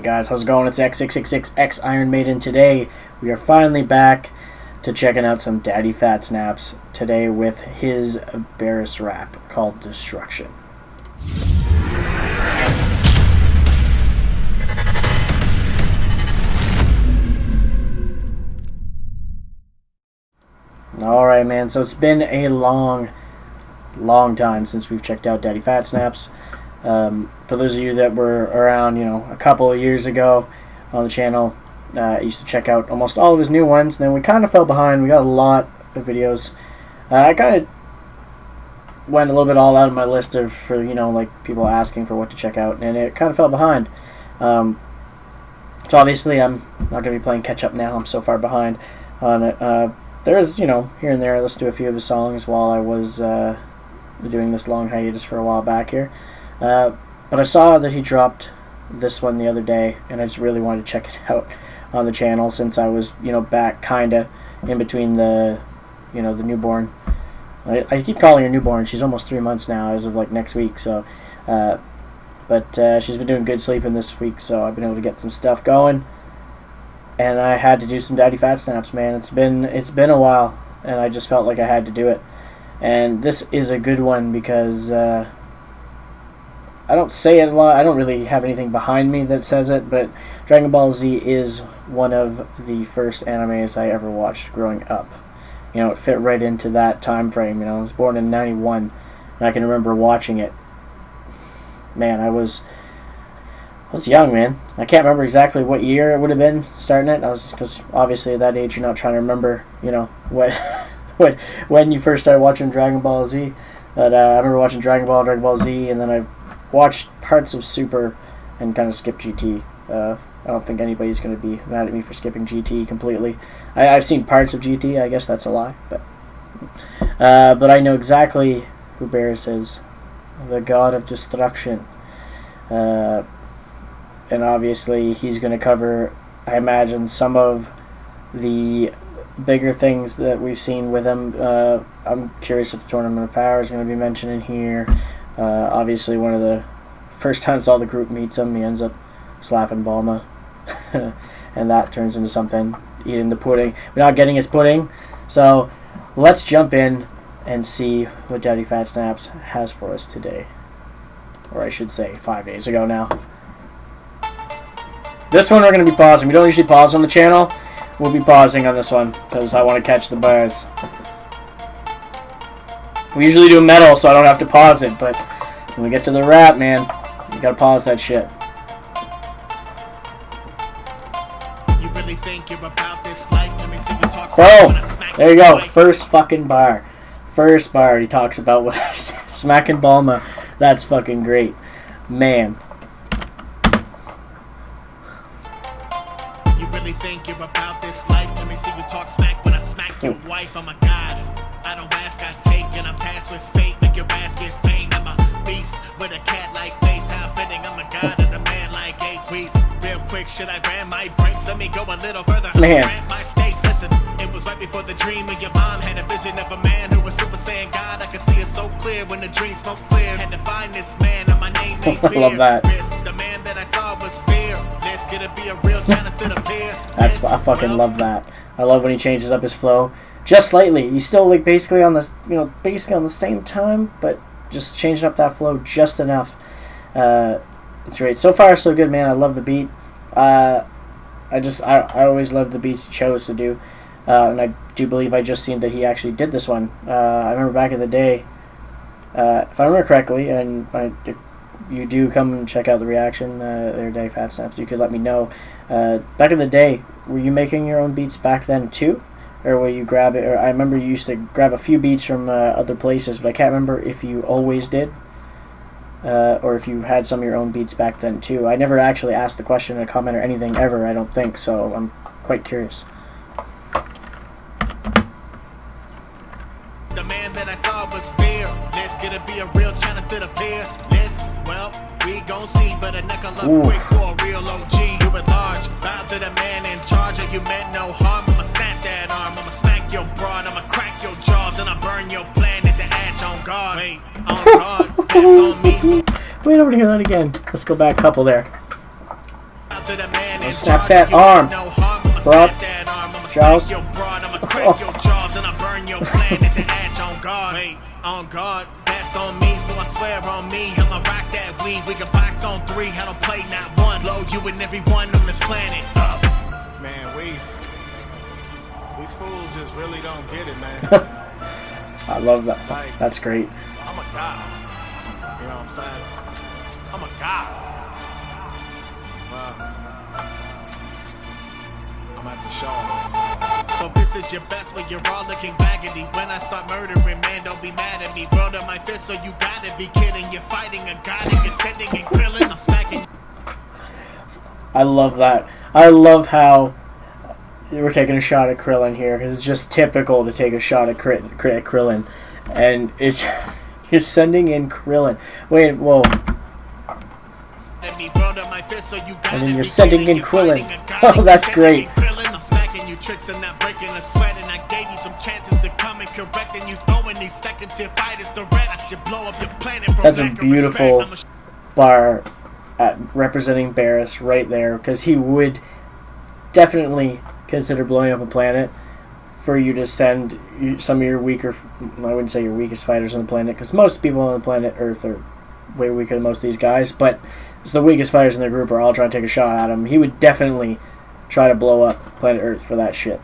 guys, how's it going? It's X666X Iron Maiden. Today we are finally back to checking out some Daddyphatsnaps today with his Beerus rap called Destruction. Alright, man, so it's been a long time since we've checked out Daddyphatsnaps. For those of you that were around, a couple of years ago on the channel, I used to check out almost all of his new ones. Then we kind of fell behind. We got a lot of videos. I kind of went a little bit all out of my list for like people asking for what to check out, and it kind of fell behind. So obviously I'm not going to be playing catch up now. I'm so far behind on it. There's, here and there, I listened to a few of his songs while I was doing this long hiatus for a while back here. But I saw that he dropped this one the other day, and I just really wanted to check it out on the channel since I was, back kind of in between the, the newborn. I keep calling her newborn. She's almost 3 months now as of like next week. So, but she's been doing good sleeping this week, so I've been able to get some stuff going. And I had to do some Daddyphatsnaps, man. It's been a while, and I just felt like I had to do it. And this is a good one because I don't say it a lot. I don't really have anything behind me that says it, but Dragon Ball Z is one of the first animes I ever watched growing up. It fit right into that time frame. I was born in '91, and I can remember watching it. Man, I was young, man. I can't remember exactly what year it would have been starting it. Because obviously at that age you're not trying to remember, what when you first started watching Dragon Ball Z. But I remember watching Dragon Ball Z, and then I watched parts of Super and kind of skipped GT. I don't think anybody's going to be mad at me for skipping GT completely. I've seen parts of GT. I guess that's a lie, but I know exactly who Beerus is, the god of destruction. And obviously he's going to cover, I imagine, some of the bigger things that we've seen with him. I'm curious if the Tournament of Power is going to be mentioned in here. Obviously one of the first times all the group meets him, he ends up slapping Bulma. And that turns into something, eating the pudding. We're not getting his pudding. So let's jump in and see what Daddyphatsnaps has for us today. Or I should say 5 days ago now. This one we're going to be pausing. We don't usually pause on the channel. We'll be pausing on this one because I want to catch the bars. We usually do metal so I don't have to pause it, but when we get to the rap, man, you gotta pause that shit. You really think you're about this life? Let me see you talk. So, there you go. First fucking bar. First bar he talks about what I said. Smacking Bulma. That's fucking great. Man. Think you're about this life. Let me see you talk smack when I smack your wife. I'm a god. I don't ask, I take, and I'm tasked with fate. Make your ass get fame. I'm a beast with a cat-like face. How fitting, I'm a god and a man like a priest. Real quick, should I ram my brakes? Let me go a little further. Man. My stakes. Listen, it was right before the dream of your mom had a vision of a man who was Super Saiyan God. I could see it so clear when the dream smoke clear. Had to find this man, and my name ain't I love that. The man that I saw was fear. Let's get to be a real China to the beer. I fucking love that. I love when he changes up his flow just slightly. He's still like basically on the basically on the same time, but just changing up that flow just enough. It's great. So far so good, man. I love the beat. I always loved the beats he chose to do, and I do believe I just seen that he actually did this one. I remember back in the day, if I remember correctly, and if you do come and check out the reaction there, Daddyphatsnaps, you could let me know. Back in the day, were you making your own beats back then too, or will you grab it? Or I remember you used to grab a few beats from other places, but I can't remember if you always did, or if you had some of your own beats back then too. I never actually asked the question in a comment or anything ever. I don't think so. I'm quite curious. The man that I saw was fear. Let's get to be a real China to the peer. Well, we gon' see, but a knuckle up quick for a real OG. You at large, bow to the man in charge. You meant no harm. I'ma snap that arm. I'ma smack your broad. I'ma crack your jaws, and I burn your planet to ash on guard. Wait, on guard. That's on me. Wait, I want to hear that again. Let's go back a couple there. to the man in Snap charge. that You arm, meant no harm. I'ma bro. snap that arm. I'ma Jaws. smack your broad. I'ma crack your jaws and I burn your planet to ash on guard. Wait, on guard. That's on me, so I swear on me. I'ma rock that weed. We can box on 3. I don't play not one. Blow you and every one on this planet. Man, these fools just really don't get it, man. I love that. Like, That's great. I'm a god. You know what I'm saying? I'm a god. Well, I'm at the show. So this is your best when you're all looking baggedy. When I start murdering, man, don't be mad at me. World on my fist, so you gotta be kidding. You're fighting a god and you're sending and grilling. I'm smacking. I love that. I love how we're taking a shot at Krillin here, because it's just typical to take a shot at Krillin. And it's... You're sending in Krillin. Wait, whoa. And then you're sending in Krillin. Oh, that's great. I'm smacking you tricks and not breaking a sweat. And I gave you some chances to come and correct. And you throwing these second tier fighters the red. I should blow up your planet from That's a beautiful bar at representing Beerus right there, because he would definitely consider blowing up a planet for you to send some of your weaker, I wouldn't say your weakest fighters on the planet, because most people on the planet Earth are way weaker than most of these guys, but it's the weakest fighters in their group are all trying to take a shot at him. He would definitely try to blow up planet Earth for that shit.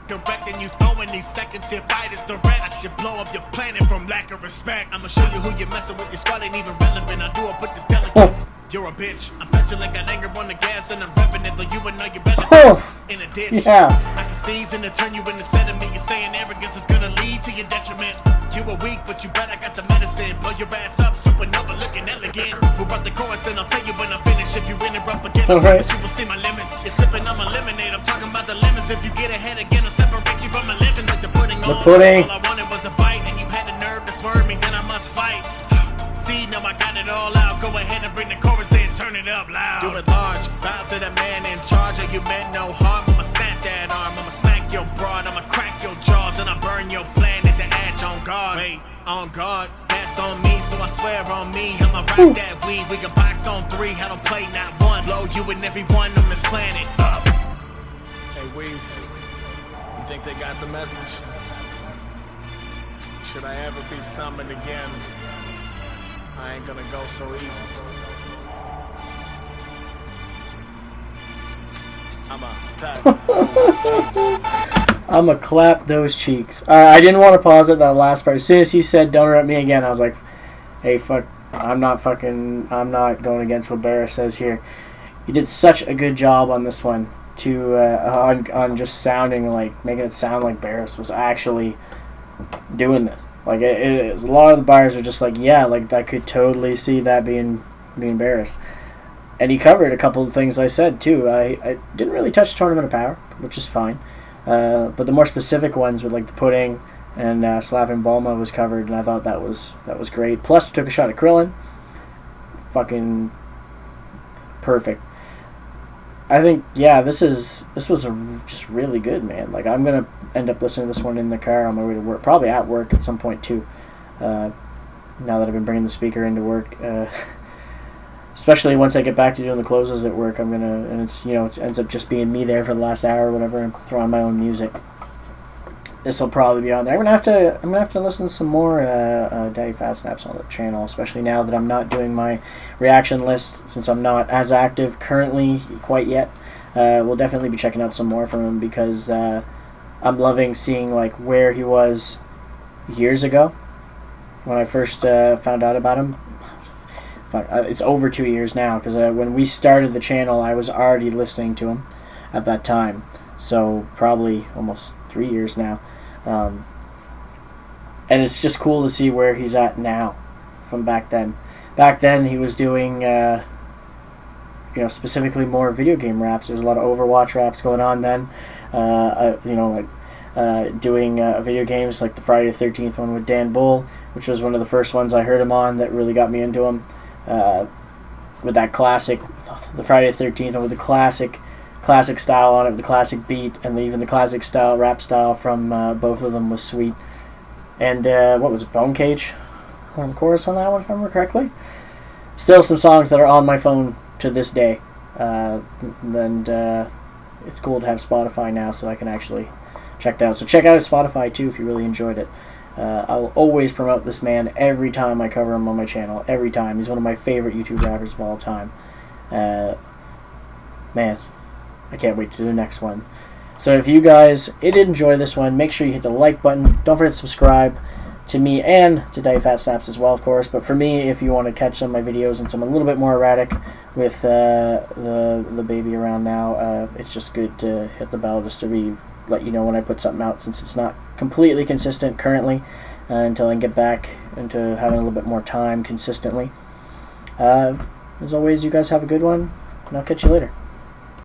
Correcting you throwing these second tier fighters the red. I should blow up your planet from lack of respect. I'ma show you who you're messing with. Your squad ain't even relevant. I do I put this delicate. You're a bitch. I'm petulant, got anger on the gas, and I'm revving it. Though you would know you better in a ditch. Yeah. I can sneeze and turn you into sediment. You're saying arrogance is gonna lead to your detriment. You were weak, but you bet I got the medicine. Blow your ass up, supernova looking elegant. Who brought the chorus, and I'll tell you when I finish. If you interrupt again, I promise you will see my limits. You're sipping on my lemonade. I'm talking about the lemons. If you get ahead again, I'll separate you from my lemons. Like the pudding. The pudding. All I wanted was a bite, and you had the nerve to swerve me. Then I must fight. See, now I got it all out. Go ahead and bring the chorus in, turn it up loud. Do it large, bow to the man in charge. Or you meant no harm. I'ma snap that arm, I'ma smack your broad, I'ma crack your jaws, and I burn your planet to ash on guard. Wait, on guard, that's on me, so I swear on me. I'ma rock that weed, we can box on 3. I don't play not one. Blow you and every one on this planet up. Hey, Weez, you think they got the message? Should I ever be summoned again, I ain't gonna go so easy. I'ma clap those cheeks. I didn't want to pause at that last part. As soon as he said "Don't hurt me again," I was like, "Hey, fuck! I'm not going against what Beerus says here." He did such a good job on this one to on just sounding like, making it sound like Beerus was actually doing this. Like a lot of the bars are just like, yeah, like I could totally see that being Beerus. And he covered a couple of things I said too. I didn't really touch Tournament of Power, which is fine. But the more specific ones with like the pudding and slapping Bulma was covered, and I thought that was great. Plus, we took a shot at Krillin. Fucking perfect. I think, yeah, this was just really good, man. Like, I'm gonna end up listening to this one in the car on my way to work, probably at work at some point too. Now that I've been bringing the speaker into work, especially once I get back to doing the closes at work, I'm gonna, and it's, you know, it ends up just being me there for the last hour or whatever, and throw on my own music. This will probably be on there. I'm gonna have to listen to some more Daddyphatsnaps on the channel, especially now that I'm not doing my reaction list, since I'm not as active currently quite yet. We'll definitely be checking out some more from him, because I'm loving seeing like where he was years ago when I first found out about him. It's over 2 years now, because when we started the channel, I was already listening to him at that time. So probably almost 3 years now. And it's just cool to see where he's at now from back then. Back then he was doing specifically more video game raps. There's a lot of Overwatch raps going on then. Doing video games like the Friday the 13th one with Dan Bull, which was one of the first ones I heard him on that really got me into him. With that classic, the Friday the 13th one with the classic style on it, the classic beat, and even the classic style, rap style from both of them was sweet. And what was it, Bone Cage on the chorus on that one, if I remember correctly? Still some songs that are on my phone to this day. And it's cool to have Spotify now, so I can actually check that out. So check out his Spotify too if you really enjoyed it. I'll always promote this man every time I cover him on my channel. Every time. He's one of my favorite YouTube rappers of all time. Man, I can't wait to do the next one. So if you guys did enjoy this one, make sure you hit the like button. Don't forget to subscribe to me and to Daddyphatsnaps as well, of course. But for me, if you want to catch some of my videos and some a little bit more erratic with the baby around now, it's just good to hit the bell just to let you know when I put something out, since it's not completely consistent currently until I can get back into having a little bit more time consistently. As always, you guys have a good one, and I'll catch you later.